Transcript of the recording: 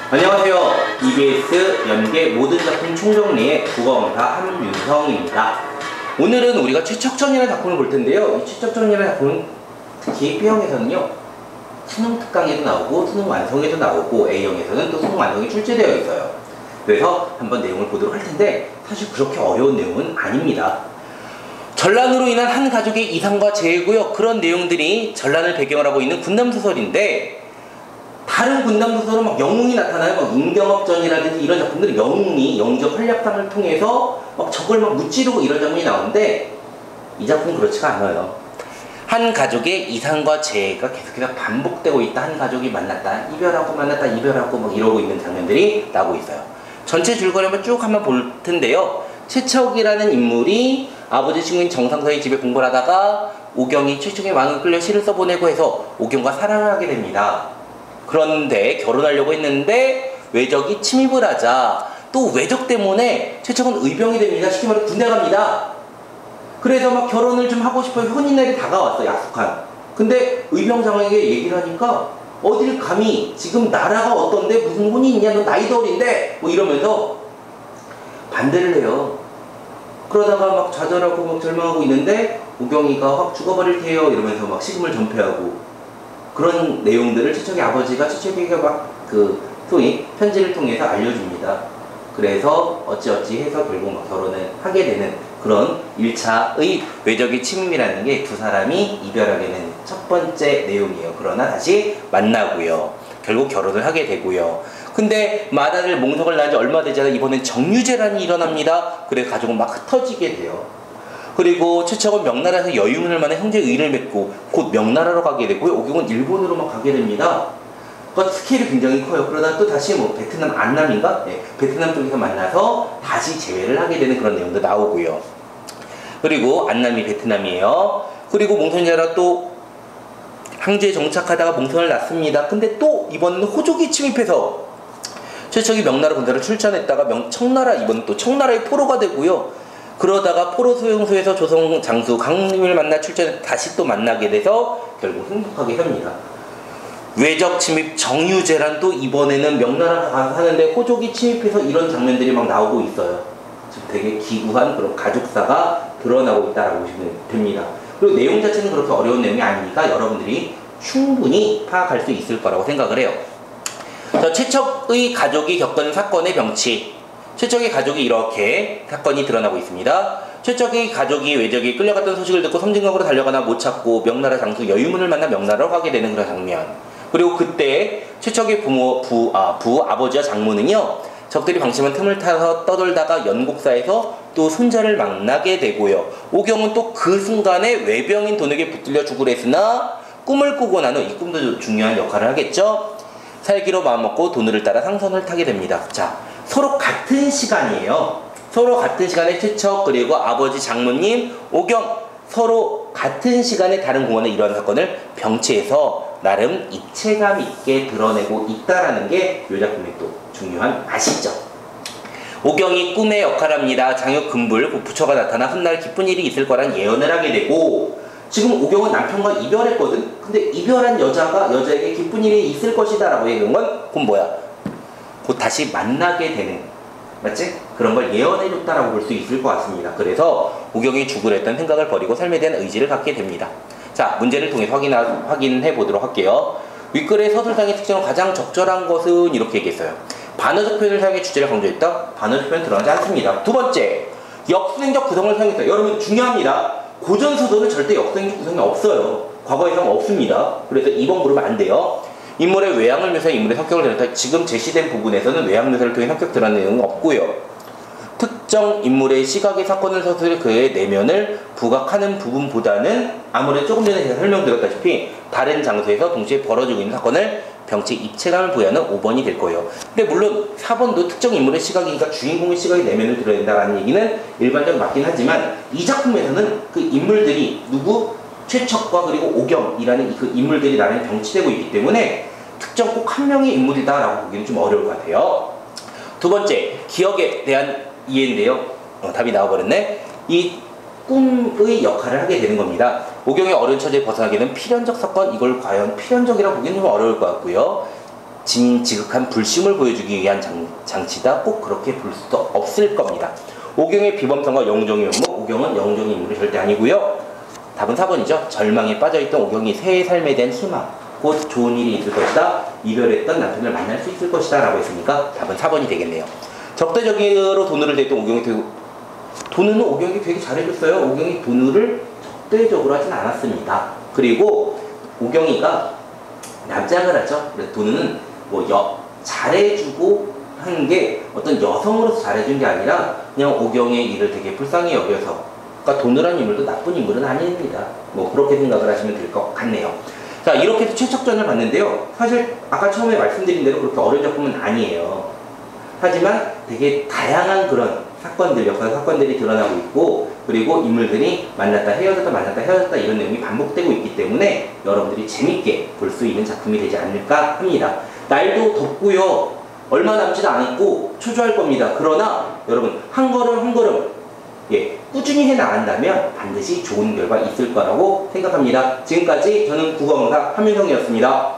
안녕하세요. EBS 연계 모든 작품 총정리의 국어강사 한윤성입니다. 오늘은 우리가 최척전이라는 작품을 볼 텐데요. 이 최척전이라는 작품은 특히 B형에서는요, 수능 특강에도 나오고 수능 완성에도 나오고 A형에서는 또 수능 완성이 출제되어 있어요. 그래서 한번 내용을 보도록 할 텐데 사실 그렇게 어려운 내용은 아닙니다. 전란으로 인한 한 가족의 이상과 재해고요. 그런 내용들이 전란을 배경으로 하고 있는 군남소설인데, 다른 군남소설은 막 영웅이 나타나요. 막 임경업전이라든지 이런 작품들은 영웅이 영적 활약상을 통해서 막 적을 막 무찌르고 이런 장면이 나오는데, 이 작품은 그렇지가 않아요. 한 가족의 이상과 재해가 계속해서 반복되고 있다. 한 가족이 만났다, 이별하고 만났다, 이별하고 막 이러고 있는 장면들이 나오고 있어요. 전체 줄거리 한번 쭉 한번 볼 텐데요. 최척이라는 인물이 아버지 친구인 정상서의 집에 공부를 하다가 오경이 최척의 마음을 끌려 시를 써보내고 해서 오경과 사랑을 하게 됩니다. 그런데 결혼하려고 했는데 외적이 침입을 하자 또 외적 때문에 최척은 의병이 됩니다. 쉽게 말해 군대 갑니다. 그래서 막 결혼을 좀 하고 싶어요. 혼인날이 다가왔어, 약속한. 근데 의병장에게 얘기를 하니까 어딜 감히, 지금 나라가 어떤데 무슨 혼인이냐, 너 나이도 어린데 뭐 이러면서 반대를 해요. 그러다가 막 좌절하고 막 절망하고 있는데 오경이가 확 죽어버릴 테요 이러면서 막 식음을 전폐하고, 그런 내용들을 최척의 아버지가 최척에게 막 소위 편지를 통해서 알려줍니다. 그래서 어찌어찌 해서 결국 막 결혼을 하게 되는 그런 1차의 외적의 침입이라는 게 두 사람이 이별하게 된 첫 번째 내용이에요. 그러나 다시 만나고요. 결국 결혼을 하게 되고요. 근데 맏아들 몽석을 낳은 지 얼마 되지 않아 이번엔 정유재란이 일어납니다. 그래 가족은 막 흩어지게 돼요. 그리고 최척은 명나라에서 여유문을 만나 형제 의를 맺고 곧 명나라로 가게 되고요. 오경은 일본으로 막 가게 됩니다. 그러니까 스케일이 굉장히 커요. 그러다 또 다시 뭐 베트남 안남인가? 네, 베트남 쪽에서 만나서 다시 재회를 하게 되는 그런 내용도 나오고요. 그리고 안남이 베트남이에요. 그리고 몽선제라 또 항저에 정착하다가 몽선을 낳습니다. 근데 또 이번에는 호족이 침입해서 최척이 명나라 군대를 출전했다가 청나라, 이번엔 또 청나라의 포로가 되고요. 그러다가 포로 수용소에서 조선 장수 강림을 만나 출전해 다시 또 만나게 돼서 결국 행복하게 삽니다. 외적 침입 정유재란 또 이번에는 명나라가 가서 사는데 호족이 침입해서 이런 장면들이 막 나오고 있어요. 지금 되게 기구한 그런 가족사가 드러나고 있다라고 보시면 됩니다. 그리고 내용 자체는 그렇게 어려운 내용이 아니니까 여러분들이 충분히 파악할 수 있을 거라고 생각을 해요. 자, 최척의 가족이 겪은 사건의 병치. 최척의 가족이 이렇게 사건이 드러나고 있습니다. 최척의 가족이 외적이 끌려갔던 소식을 듣고 섬진강으로 달려가나 못 찾고 명나라 장수 여유문을 만나 명나라로 가게 되는 그런 장면. 그리고 그때 최척의 부 아버지와 장모는요, 적들이 방심한 틈을 타서 떠돌다가 연곡사에서 또 손자를 만나게 되고요. 오경은 또 그 순간에 외병인 돈에게 붙들려 죽으려 했으나 꿈을 꾸고 난 후, 이 꿈도 중요한 역할을 하겠죠. 살기로 마음먹고 돈을 따라 상선을 타게 됩니다. 자, 서로 같은 시간이에요. 서로 같은 시간에 최척 그리고 아버지 장모님 오경 서로 같은 시간에 다른 공원에 이러한 사건을 병치해서 나름 입체감 있게 드러내고 있다라는 게 이 작품의 또 중요한 맛이죠. 오경이 꿈의 역할을 합니다. 장혁 금불 부처가 나타나 훗날 기쁜 일이 있을 거란 예언을 하게 되고, 지금 오경은 남편과 이별했거든. 근데 이별한 여자에게 기쁜 일이 있을 것이다 라고 얘기한 건 곧 뭐야? 곧 다시 만나게 되는, 맞지? 그런 걸 예언해줬다라고 볼 수 있을 것 같습니다. 그래서 오경이 죽으려 했던 생각을 버리고 삶에 대한 의지를 갖게 됩니다. 자, 문제를 통해서 확인해 보도록 할게요. 윗글의 서술상의 특징으로 가장 적절한 것은 이렇게 얘기했어요. 반어적 표현을 사용해 주제를 강조했다. 반어적 표현 들어가지 않습니다. 두 번째, 역수행적 구성을 사용했다. 여러분 중요합니다. 고전소설은 절대 역수행적 구성이 없어요. 과거에서는 없습니다. 그래서 2번 물으면 안 돼요. 인물의 외양을 묘사해 인물의 성격을 드러냈다. 지금 제시된 부분에서는 외양 묘사를 통해 성격 드러낸 내용은 없고요. 특정 인물의 시각의 사건을 서술해 그의 내면을 부각하는 부분보다는 아무래도 조금 전에 제가 설명드렸다시피 다른 장소에서 동시에 벌어지고 있는 사건을 병치 입체감을 부여하는 5번이 될 거예요. 근데 물론 4번도 특정 인물의 시각이니까 주인공의 시각의 내면을 드러낸다는 얘기는 일반적으로 맞긴 하지만, 이 작품에서는 그 인물들이 누구? 최척과 그리고 오경이라는 그 인물들이 나름 병치되고 있기 때문에 특정 꼭 한 명의 인물이다라고 보기는 좀 어려울 것 같아요. 두 번째, 기억에 대한 이해인데요. 답이 나와버렸네. 이 꿈의 역할을 하게 되는 겁니다. 오경의 어려운 처지에 벗어나게 되는 필연적 사건, 이걸 과연 필연적이라고 보기는 좀 어려울 것 같고요. 지극한 불심을 보여주기 위한 장치다. 꼭 그렇게 볼 수도 없을 겁니다. 오경의 비범성과 영정의 면목, 오경은 영정의 인물이 절대 아니고요. 답은 4번이죠. 절망에 빠져있던 오경이 새의 삶에 대한 희망, 곧 좋은 일이 있을 것이다. 이별했던 남편을 만날 수 있을 것이다 라고 했으니까 답은 4번이 되겠네요. 적대적으로 도누를 대했던 오경이 도누는 오경이 되게 잘해줬어요. 오경이 도누를 적대적으로 하진 않았습니다. 그리고 오경이가 납작을 하죠. 그래서 도누는 잘해주고 한 게 어떤 여성으로서 잘해준 게 아니라 그냥 오경의 일을 되게 불쌍히 여겨서, 그러니까 도누라는 인물도 나쁜 인물은 아닙니다. 그렇게 생각을 하시면 될 것 같네요. 자, 이렇게 해서 최척전을 봤는데요. 사실 아까 처음에 말씀드린 대로 그렇게 어려운 작품은 아니에요. 하지만 되게 다양한 그런 사건들, 역사 사건들이 드러나고 있고, 그리고 인물들이 만났다 헤어졌다 만났다 헤어졌다 이런 내용이 반복되고 있기 때문에 여러분들이 재밌게 볼 수 있는 작품이 되지 않을까 합니다. 날도 덥고요. 얼마 남지도 않았고 초조할 겁니다. 그러나 여러분 한 걸음 한 걸음 꾸준히 해나간다면 반드시 좋은 결과 있을 거라고 생각합니다. 지금까지 저는 국어강사 함윤성이었습니다.